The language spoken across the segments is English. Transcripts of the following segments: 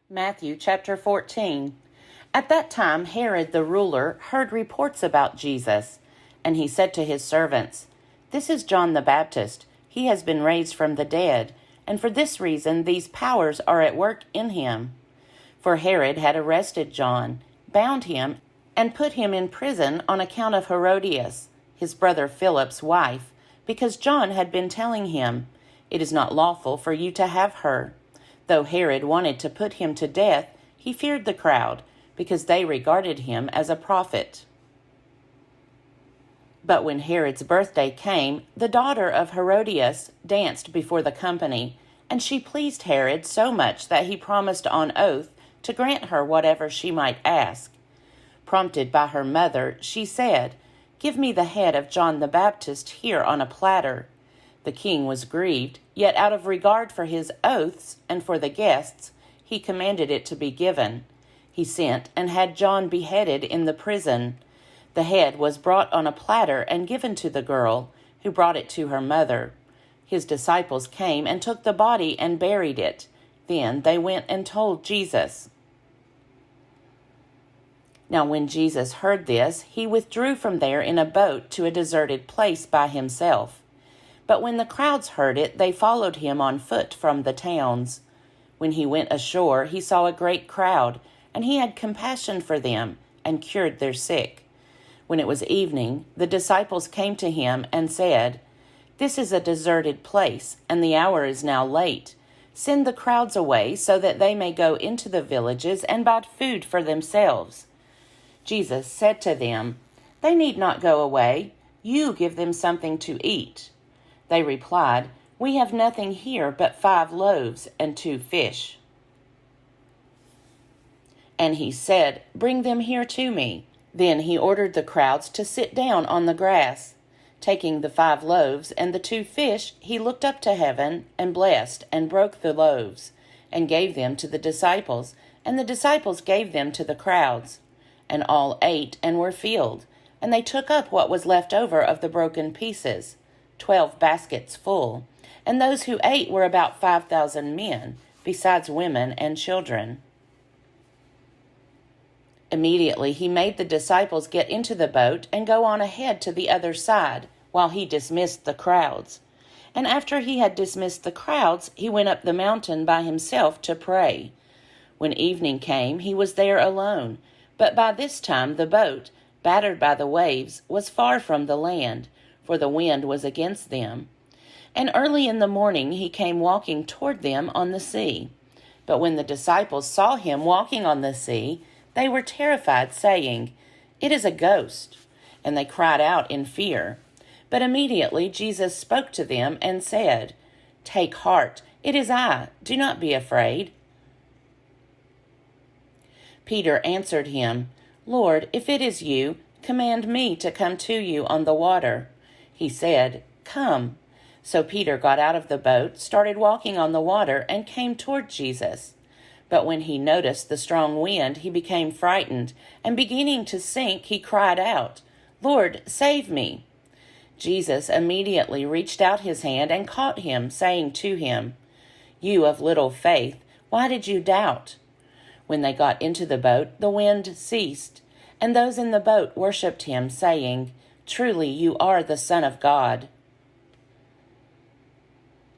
Matthew chapter 14. At that time Herod the ruler heard reports about Jesus, and he said to his servants, "This is John the Baptist. He has been raised from the dead, and for this reason these powers are at work in him." For Herod had arrested John, bound him, and put him in prison on account of Herodias, his brother Philip's wife, because John had been telling him, "It is not lawful for you to have her." Though Herod wanted to put him to death, he feared the crowd, because they regarded him as a prophet. But when Herod's birthday came, the daughter of Herodias danced before the company, and she pleased Herod so much that he promised on oath to grant her whatever she might ask. Prompted by her mother, she said, "Give me the head of John the Baptist here on a platter." The king was grieved, yet out of regard for his oaths and for the guests, he commanded it to be given. He sent and had John beheaded in the prison. The head was brought on a platter and given to the girl, who brought it to her mother. His disciples came and took the body and buried it. Then they went and told Jesus. Now when Jesus heard this, he withdrew from there in a boat to a deserted place by himself. But when the crowds heard it, they followed him on foot from the towns. When he went ashore, he saw a great crowd, and he had compassion for them, and cured their sick. When it was evening, the disciples came to him and said, "This is a deserted place, and the hour is now late. Send the crowds away so that they may go into the villages and buy food for themselves." Jesus said to them, "They need not go away. You give them something to eat." They replied, "We have nothing here but 5 loaves and 2 fish." And he said, "Bring them here to me." Then he ordered the crowds to sit down on the grass. Taking the 5 loaves and the 2 fish, he looked up to heaven and blessed and broke the loaves and gave them to the disciples, and the disciples gave them to the crowds. And all ate and were filled, and they took up what was left over of the broken pieces, 12 baskets full, and those who ate were about 5,000 men, besides women and children. Immediately he made the disciples get into the boat and go on ahead to the other side, while he dismissed the crowds. And after he had dismissed the crowds, he went up the mountain by himself to pray. When evening came, he was there alone, but by this time the boat, battered by the waves, was far from the land, for the wind was against them. And early in the morning he came walking toward them on the sea. But when the disciples saw him walking on the sea, they were terrified, saying, "It is a ghost," and they cried out in fear. But immediately Jesus spoke to them and said, "Take heart, it is I, do not be afraid." Peter answered him, "Lord, if it is you, command me to come to you on the water." He said, "Come." So Peter got out of the boat, started walking on the water, and came toward Jesus. But when he noticed the strong wind, he became frightened, and beginning to sink, he cried out, "Lord, save me." Jesus immediately reached out his hand and caught him, saying to him, "You of little faith, why did you doubt?" When they got into the boat, the wind ceased, and those in the boat worshipped him, saying, "Truly you are the Son of God."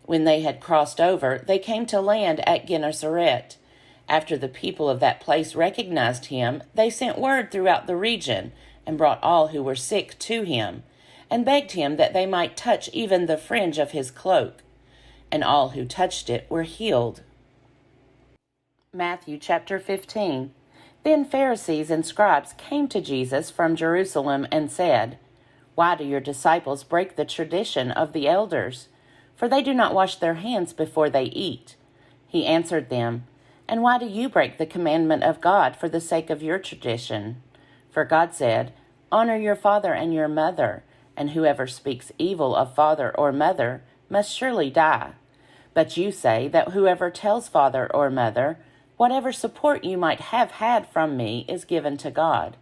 When they had crossed over, they came to land at Gennesaret. After the people of that place recognized him, they sent word throughout the region and brought all who were sick to him, and begged him that they might touch even the fringe of his cloak. And all who touched it were healed. Matthew chapter 15. Then Pharisees and scribes came to Jesus from Jerusalem and said, "Why do your disciples break the tradition of the elders? For they do not wash their hands before they eat." He answered them, "And why do you break the commandment of God for the sake of your tradition? For God said, 'Honor your father and your mother,' and whoever speaks evil of father or mother must surely die. But you say that whoever tells father or mother, 'Whatever support you might have had from me is given to God,'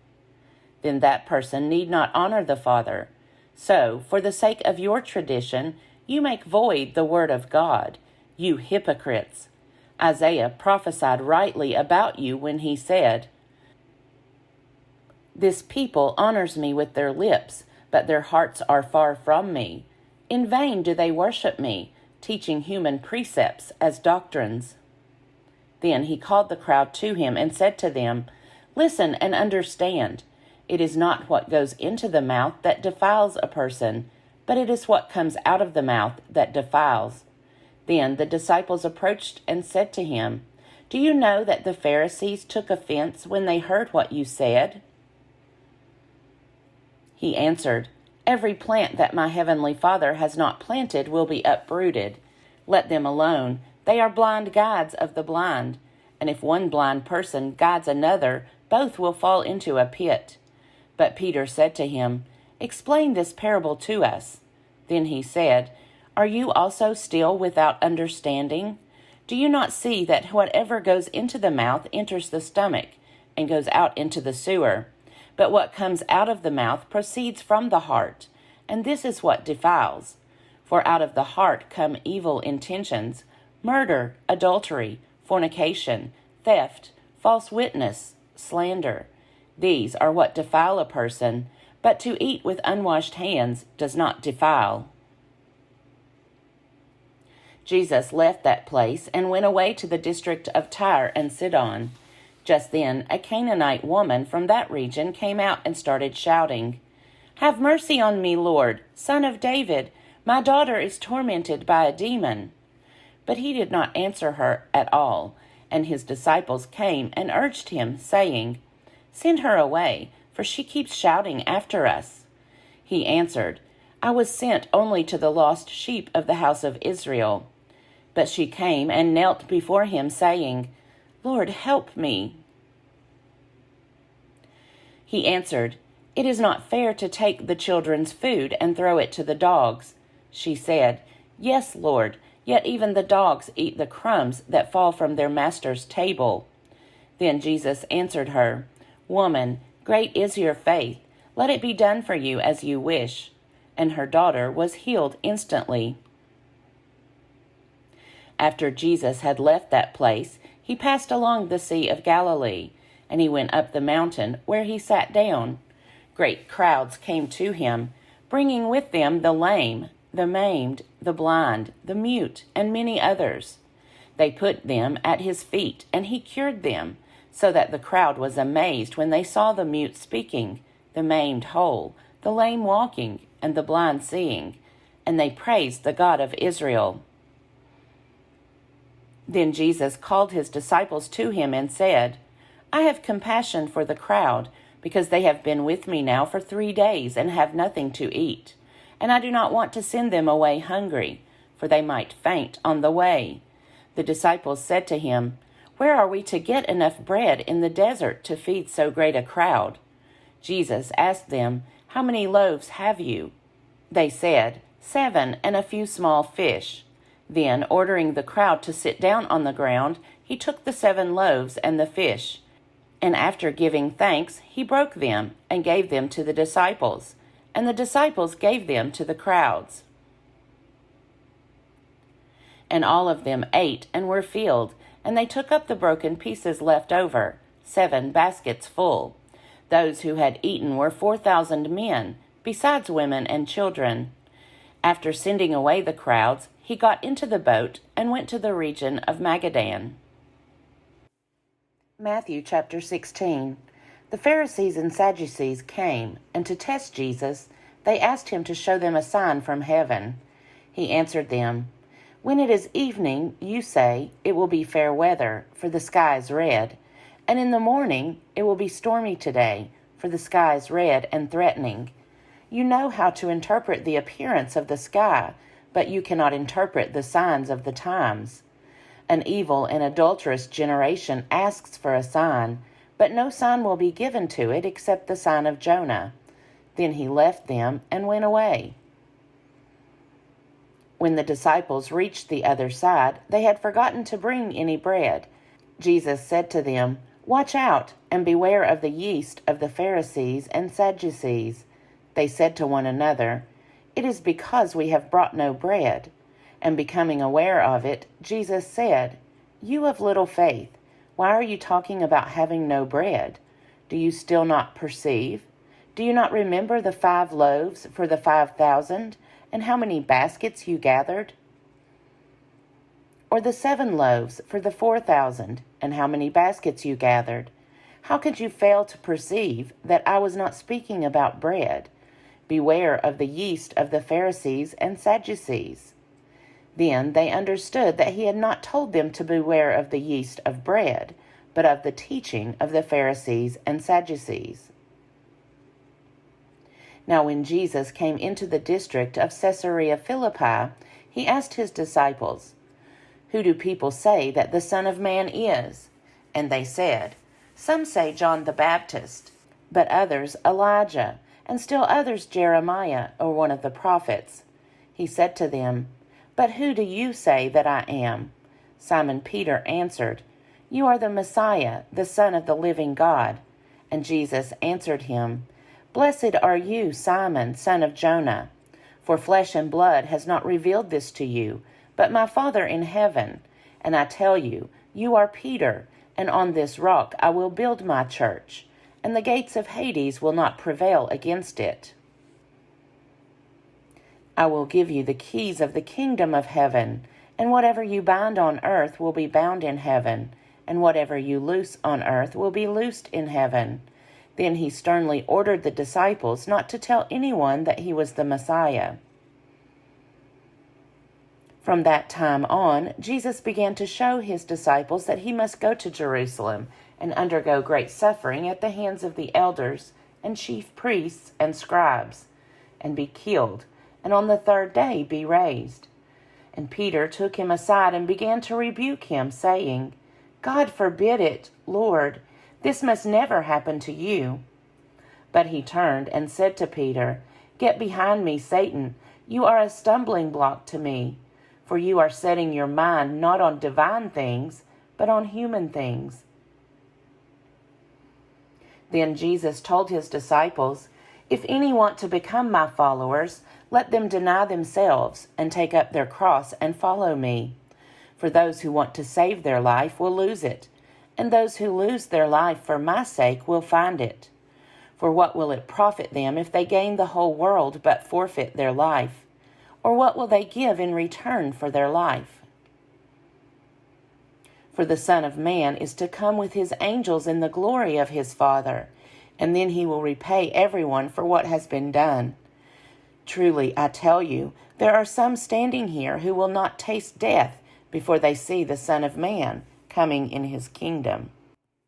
then that person need not honor the father. So, for the sake of your tradition, you make void the word of God, you hypocrites. Isaiah prophesied rightly about you when he said, "This people honors me with their lips, but their hearts are far from me. In vain do they worship me, teaching human precepts as doctrines." Then he called the crowd to him and said to them, "Listen and understand. It is not what goes into the mouth that defiles a person, but it is what comes out of the mouth that defiles." Then the disciples approached and said to him, "Do you know that the Pharisees took offense when they heard what you said?" He answered, "Every plant that my heavenly Father has not planted will be uprooted. Let them alone. They are blind guides of the blind. And if one blind person guides another, both will fall into a pit." But Peter said to him, "Explain this parable to us." Then he said, "Are you also still without understanding? Do you not see that whatever goes into the mouth enters the stomach and goes out into the sewer? But what comes out of the mouth proceeds from the heart, and this is what defiles. For out of the heart come evil intentions, murder, adultery, fornication, theft, false witness, slander. These are what defile a person, but to eat with unwashed hands does not defile." Jesus left that place and went away to the district of Tyre and Sidon. Just then, a Canaanite woman from that region came out and started shouting, "Have mercy on me, Lord, Son of David. My daughter is tormented by a demon." But he did not answer her at all, and his disciples came and urged him, saying, "Send her away, for she keeps shouting after us." He answered, "I was sent only to the lost sheep of the house of Israel." But she came and knelt before him, saying, "Lord, help me." He answered, "It is not fair to take the children's food and throw it to the dogs." She said, "Yes, Lord, yet even the dogs eat the crumbs that fall from their master's table." Then Jesus answered her, "Woman, great is your faith. Let it be done for you as you wish." And her daughter was healed instantly. After Jesus had left that place, he passed along the Sea of Galilee, and he went up the mountain, where he sat down. Great crowds came to him, bringing with them the lame, the maimed, the blind, the mute, and many others. They put them at his feet, and he cured them, so that the crowd was amazed when they saw the mute speaking, the maimed whole, the lame walking, and the blind seeing, and they praised the God of Israel. Then Jesus called his disciples to him and said, "I have compassion for the crowd, because they have been with me now for 3 days and have nothing to eat. And I do not want to send them away hungry, for they might faint on the way." The disciples said to him, "Where are we to get enough bread in the desert to feed so great a crowd?" Jesus asked them, "How many loaves have you?" They said, 7, and a few small fish. Then, ordering the crowd to sit down on the ground, he took the 7 loaves and the fish, and after giving thanks, he broke them and gave them to the disciples, and the disciples gave them to the crowds. And all of them ate and were filled, and they took up the broken pieces left over, 7 baskets full. Those who had eaten were 4,000 men, besides women and children. After sending away the crowds, he got into the boat and went to the region of Magadan. Matthew chapter 16. The Pharisees and Sadducees came, and to test Jesus, they asked him to show them a sign from heaven. He answered them, "When it is evening, you say, 'It will be fair weather, for the sky is red.' And in the morning, 'It will be stormy today, for the sky is red and threatening.' You know how to interpret the appearance of the sky, but you cannot interpret the signs of the times. An evil and adulterous generation asks for a sign, but no sign will be given to it except the sign of Jonah." Then he left them and went away. When the disciples reached the other side, they had forgotten to bring any bread. Jesus said to them, "Watch out and beware of the yeast of the Pharisees and Sadducees." They said to one another, "It is because we have brought no bread." And becoming aware of it, Jesus said, "You of little faith, why are you talking about having no bread? Do you still not perceive? Do you not remember the 5 loaves for the 5,000, and how many baskets you gathered? Or the 7 loaves for the 4,000, and how many baskets you gathered? How could you fail to perceive that I was not speaking about bread? Beware of the yeast of the Pharisees and Sadducees." Then they understood that he had not told them to beware of the yeast of bread, but of the teaching of the Pharisees and Sadducees. Now when Jesus came into the district of Caesarea Philippi, he asked his disciples, "Who do people say that the Son of Man is?" And they said, "Some say John the Baptist, but others Elijah, and still others Jeremiah or one of the prophets." He said to them, "But who do you say that I am?" Simon Peter answered, "You are the Messiah, the Son of the living God." And Jesus answered him, "Blessed are you, Simon, son of Jonah, for flesh and blood has not revealed this to you, but my Father in heaven. And I tell you, you are Peter, and on this rock I will build my church, and the gates of Hades will not prevail against it. I will give you the keys of the kingdom of heaven, and whatever you bind on earth will be bound in heaven, and whatever you loose on earth will be loosed in heaven." Then he sternly ordered the disciples not to tell anyone that he was the Messiah. From that time on, Jesus began to show his disciples that he must go to Jerusalem and undergo great suffering at the hands of the elders and chief priests and scribes, and be killed, and on the 3rd day be raised. And Peter took him aside and began to rebuke him, saying, "God forbid it, Lord, this must never happen to you." But he turned and said to Peter, "Get behind me, Satan. You are a stumbling block to me, for you are setting your mind not on divine things, but on human things." Then Jesus told his disciples, "If any want to become my followers, let them deny themselves and take up their cross and follow me. For those who want to save their life will lose it, and those who lose their life for my sake will find it. For what will it profit them if they gain the whole world but forfeit their life? Or what will they give in return for their life? For the Son of Man is to come with his angels in the glory of his Father, and then he will repay everyone for what has been done. Truly, I tell you, there are some standing here who will not taste death before they see the Son of Man coming in his kingdom."